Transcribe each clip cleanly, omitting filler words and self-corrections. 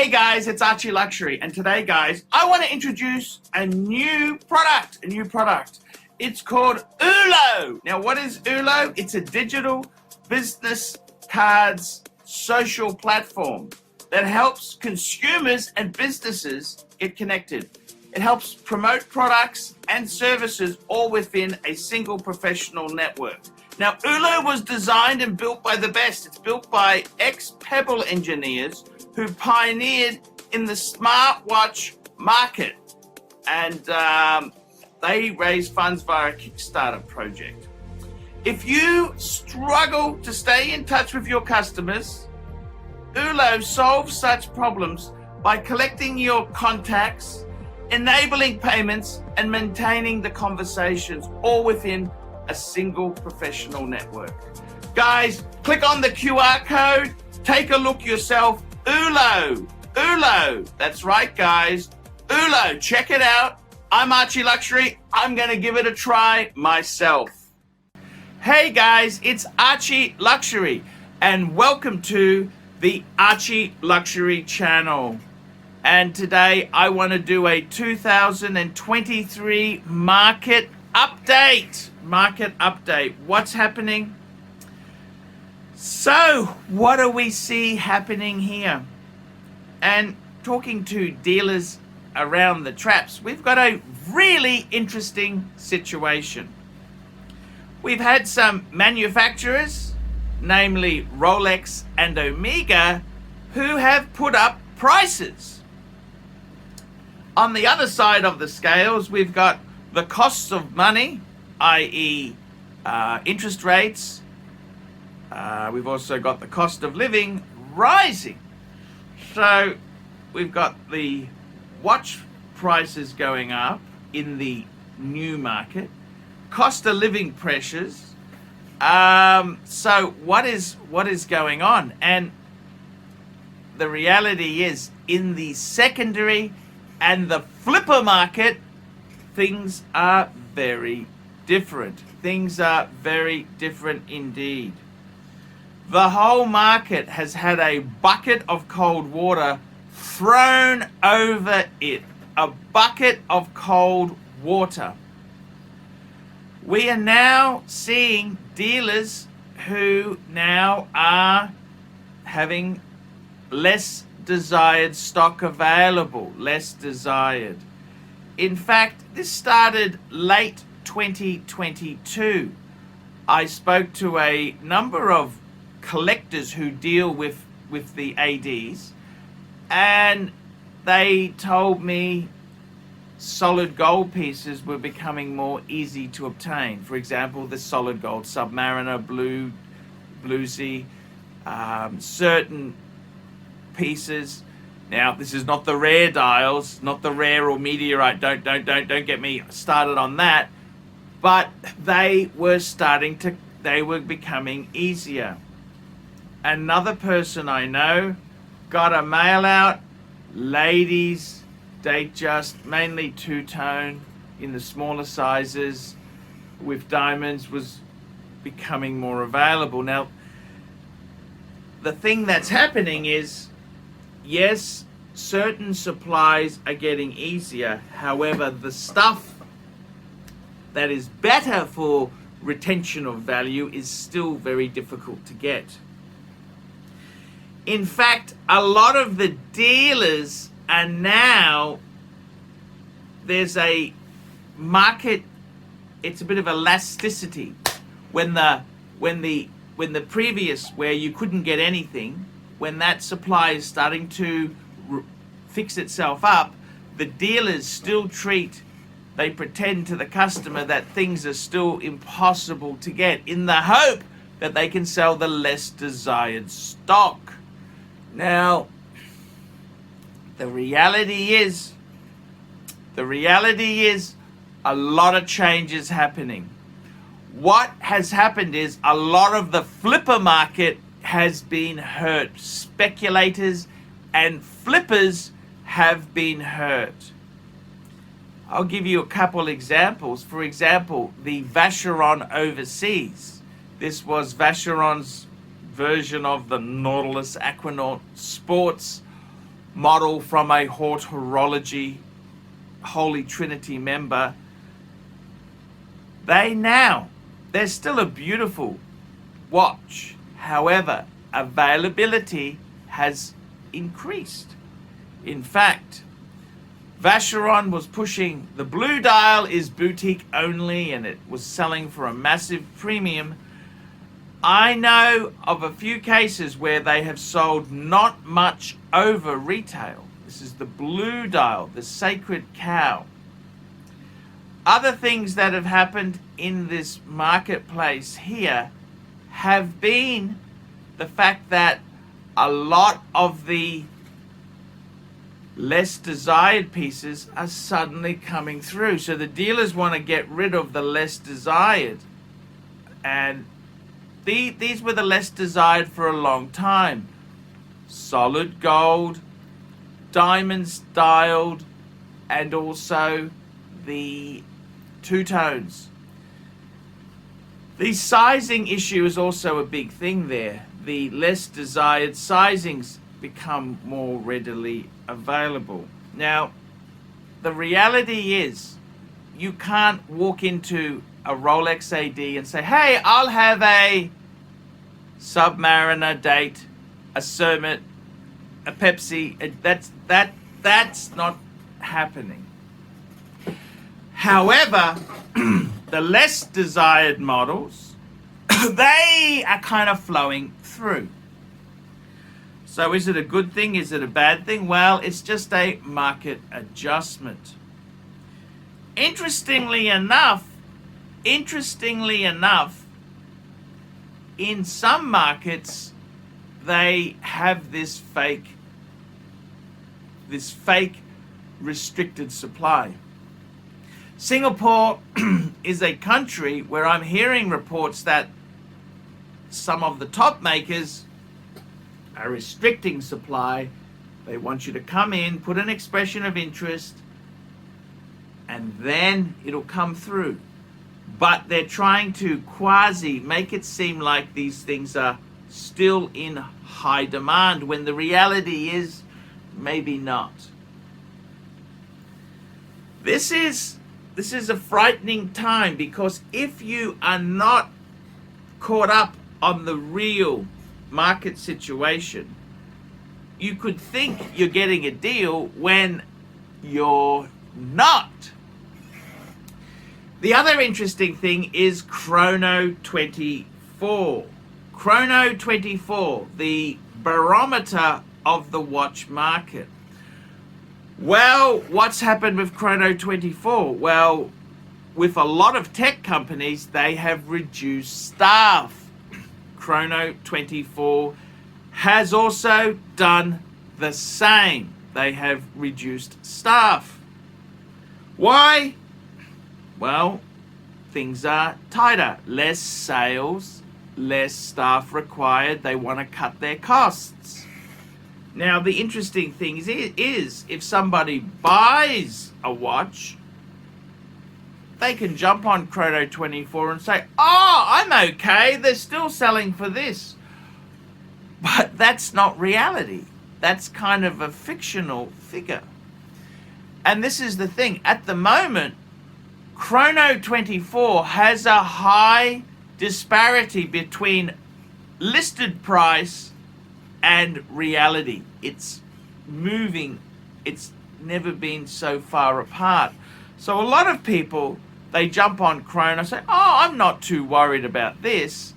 Hey guys, it's ArchieLuxury, and today guys, I want to introduce a new product. It's called ULO. Now what is ULO? It's a digital business cards social platform that helps consumers and businesses get connected. It helps promote products and services all within a single professional network. Now, ULO was designed and built by the best. It's built by ex-Pebble engineers who pioneered in the smartwatch market. And they raised funds via a Kickstarter project. If you struggle to stay in touch with your customers, ULO solves such problems by collecting your contacts, enabling payments, and maintaining the conversations all within a single professional network. Guys, click on the QR code, take a look yourself. ULO, that's right guys, ULO, check it out. I'm ArchieLuxury, I'm gonna give it a try myself. Hey guys, it's ArchieLuxury, and welcome to the ArchieLuxury channel. And today I want to do a 2023 market update. What's happening? So what do we see happening here? And talking to dealers around the traps, we've got a really interesting situation. We've had some manufacturers, namely ROLEX and Omega, who have put up prices. On the other side of the scales, we've got the costs of money, i.e. interest rates. We've also got the cost of living rising. So we've got the watch prices going up in the new market, cost of living pressures. So what is going on? And the reality is, in the secondary and the flipper market, things are very different. Things are very different indeed. The whole market has had a bucket of cold water thrown over it. A bucket of cold water. We are now seeing dealers who now are having less desired stock available, less desired. In fact, this started late 2022. I spoke to a number of collectors who deal with the ADs, and they told me solid gold pieces were becoming more easy to obtain. For example, the solid gold Submariner, Bluesy, certain pieces. Now, this is not the rare dials, not the rare or meteorite. Don't get me started on that. But they were becoming easier. Another person I know got a mail out. Ladies, they just mainly two-tone in the smaller sizes with diamonds was becoming more available. Now, the thing that's happening is, yes, certain supplies are getting easier. However, the stuff that is better for retention of value is still very difficult to get. In fact, a lot of the dealers are now, there's a market, it's a bit of elasticity. When the previous, where you couldn't get anything, when that supply is starting to fix itself up, the dealers still they pretend to the customer that things are still impossible to get, in the hope that they can sell the less desired stock. Now, the reality is a lot of changes happening. What has happened is a lot of the flipper market has been hurt. Speculators and flippers have been hurt. I'll give you a couple examples. For example, the Vacheron Overseas. This was Vacheron's version of the Nautilus Aquanaut Sports model from a horology Holy Trinity member, they're still a beautiful watch. However, availability has increased. In fact, Vacheron was pushing the blue dial is boutique only, and it was selling for a massive premium. I know of a few cases where they have sold not much over retail. This is the blue dial, the sacred cow. Other things that have happened in this marketplace here have been the fact that a lot of the less desired pieces are suddenly coming through. So the dealers want to get rid of the less desired. And these were the less desired for a long time. Solid gold, diamonds dialed, and also the two-tones. The sizing issue is also a big thing there. The less desired sizings become more readily available. Now, the reality is you can't walk into a Rolex AD and say, hey, I'll have a Submariner date, a Cermet, a Pepsi. That's not happening. However, the less desired models, they are kind of flowing through. So is it a good thing? Is it a bad thing? Well, it's just a market adjustment. Interestingly enough, in some markets, they have this fake restricted supply. Singapore is a country where I'm hearing reports that some of the top makers are restricting supply. They want you to come in, put an expression of interest, and then it'll come through. But they're trying to quasi make it seem like these things are still in high demand when the reality is maybe not. This is a frightening time, because if you are not caught up on the real market situation, you could think you're getting a deal when you're not. The other interesting thing is Chrono 24. Chrono 24, the barometer of the watch market. Well, what's happened with Chrono 24? Well, with a lot of tech companies, they have reduced staff. Chrono 24 has also done the same. They have reduced staff. Why? Well, things are tighter. Less sales, less staff required. They want to cut their costs. Now, the interesting thing is if somebody buys a watch, they can jump on Chrono 24 and say, oh, I'm okay, they're still selling for this. But that's not reality. That's kind of a fictional figure. And this is the thing. At the moment, Chrono 24 has a high disparity between listed price and reality. It's moving. It's never been so far apart. So a lot of people, they jump on Chrono and say, oh, I'm not too worried about this.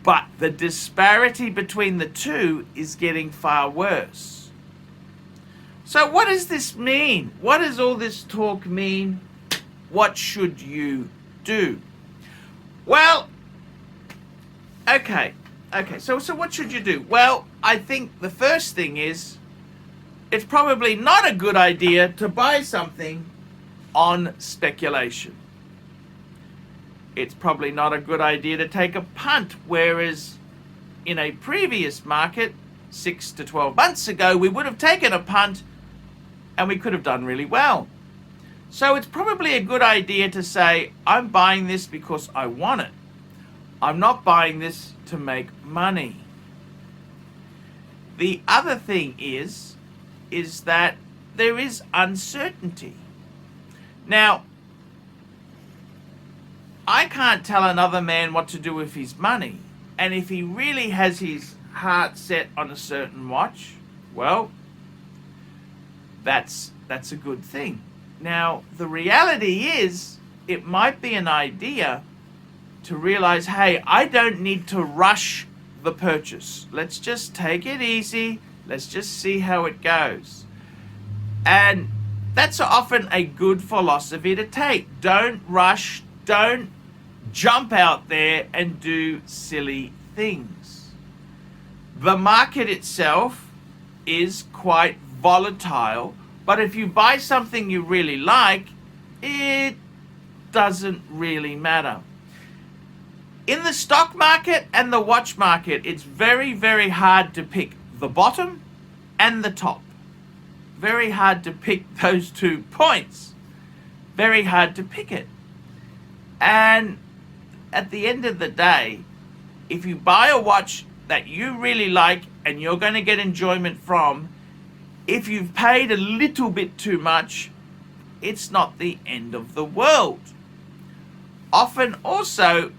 But the disparity between the two is getting far worse. So what does this mean? What does all this talk mean? What should you do? Well, okay, so what should you do? Well, I think the first thing is, it's probably not a good idea to buy something on speculation. It's probably not a good idea to take a punt, whereas in a previous market, 6 to 12 months ago, we would have taken a punt and we could have done really well. So it's probably a good idea to say, I'm buying this because I want it. I'm not buying this to make money. The other thing is, is that there is uncertainty. Now, I can't tell another man what to do with his money, and if he really has his heart set on a certain watch, well, that's a good thing. Now, the reality is, it might be an idea to realize, hey, I don't need to rush the purchase. Let's just take it easy. Let's just see how it goes. And that's often a good philosophy to take. Don't rush. Don't jump out there and do silly things. The market itself is quite volatile, but if you buy something you really like, it doesn't really matter. In the stock market and the watch market, it's very, very hard to pick the bottom and the top. Very hard to pick those 2 points. Very hard to pick it. And at the end of the day, if you buy a watch that you really like and you're going to get enjoyment from, if you've paid a little bit too much, it's not the end of the world. Often also,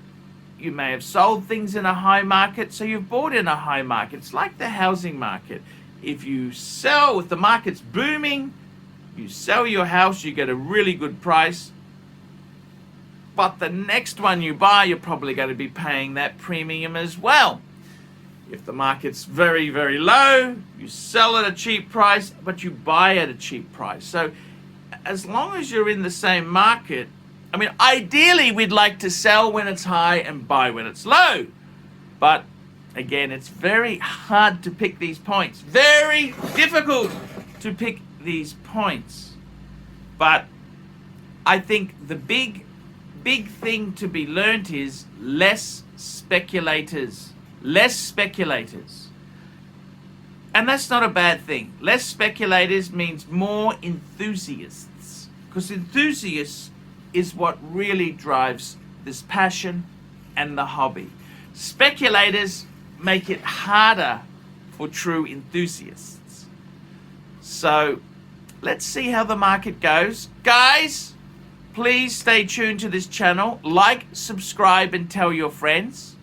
you may have sold things in a high market, so you've bought in a high market. It's like the housing market. If you sell, if the market's booming, you sell your house, you get a really good price. But the next one you buy, you're probably going to be paying that premium as well. If the market's very, very low, you sell at a cheap price, but you buy at a cheap price. So as long as you're in the same market, I mean, ideally we'd like to sell when it's high and buy when it's low. But again, it's very hard to pick these points. Very difficult to pick these points. But I think the big thing to be learnt is less speculators. Less speculators. And that's not a bad thing. Less speculators means more enthusiasts. Because enthusiasts is what really drives this passion and the hobby. Speculators make it harder for true enthusiasts. So let's see how the market goes. Guys, please stay tuned to this channel. Like, subscribe, and tell your friends.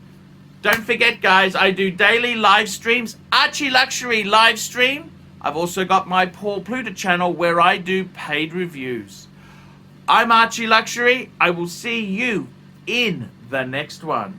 Don't forget, guys, I do daily live streams. ArchieLuxury live stream. I've also got my Paul Pluta channel where I do paid reviews. I'm ArchieLuxury. I will see you in the next one.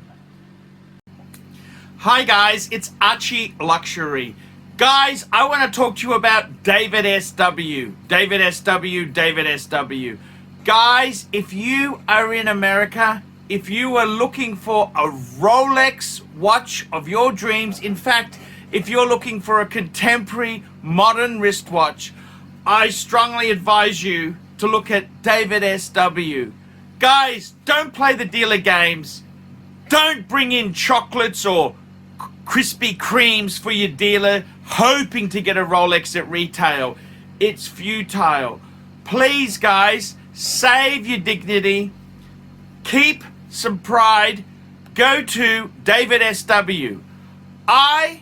Hi, guys. It's ArchieLuxury. Guys, I want to talk to you about David SW. David SW, David SW. Guys, if you are in America, if you are looking for a Rolex watch of your dreams, in fact, if you're looking for a contemporary modern wristwatch, I strongly advise you to look at David SW. Guys, don't play the dealer games. Don't bring in chocolates or Krispy Kremes for your dealer hoping to get a Rolex at retail. It's futile. Please, guys, save your dignity. Keep some pride. Go to David SW. I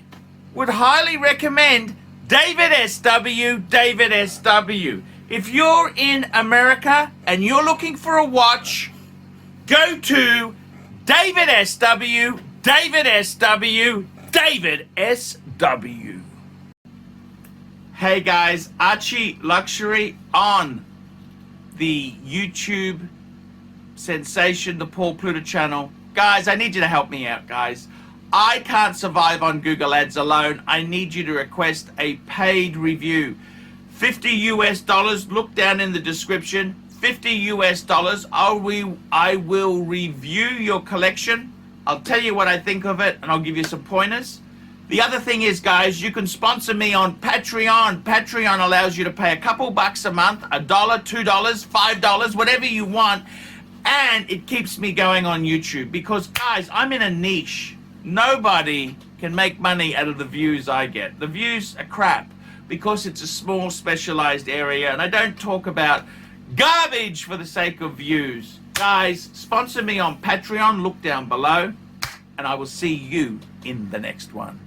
would highly recommend David SW, David SW. If you're in America and you're looking for a watch, go to David SW, David SW, David SW. Hey guys, ArchieLuxury on the YouTube sensation, the Paul Pluta channel. Guys, I need you to help me out, guys. I can't survive on Google Ads alone. I need you to request a paid review. $50 US, look down in the description. $50 US, I will review your collection. I'll tell you what I think of it, and I'll give you some pointers. The other thing is, guys, you can sponsor me on Patreon. Patreon allows you to pay a couple bucks a month, $1, $2, $5, whatever you want, and it keeps me going on YouTube. Because, guys, I'm in a niche. Nobody can make money out of the views I get. The views are crap because it's a small specialized area, and I don't talk about garbage for the sake of views. Guys, sponsor me on Patreon. Look down below, and I will see you in the next one.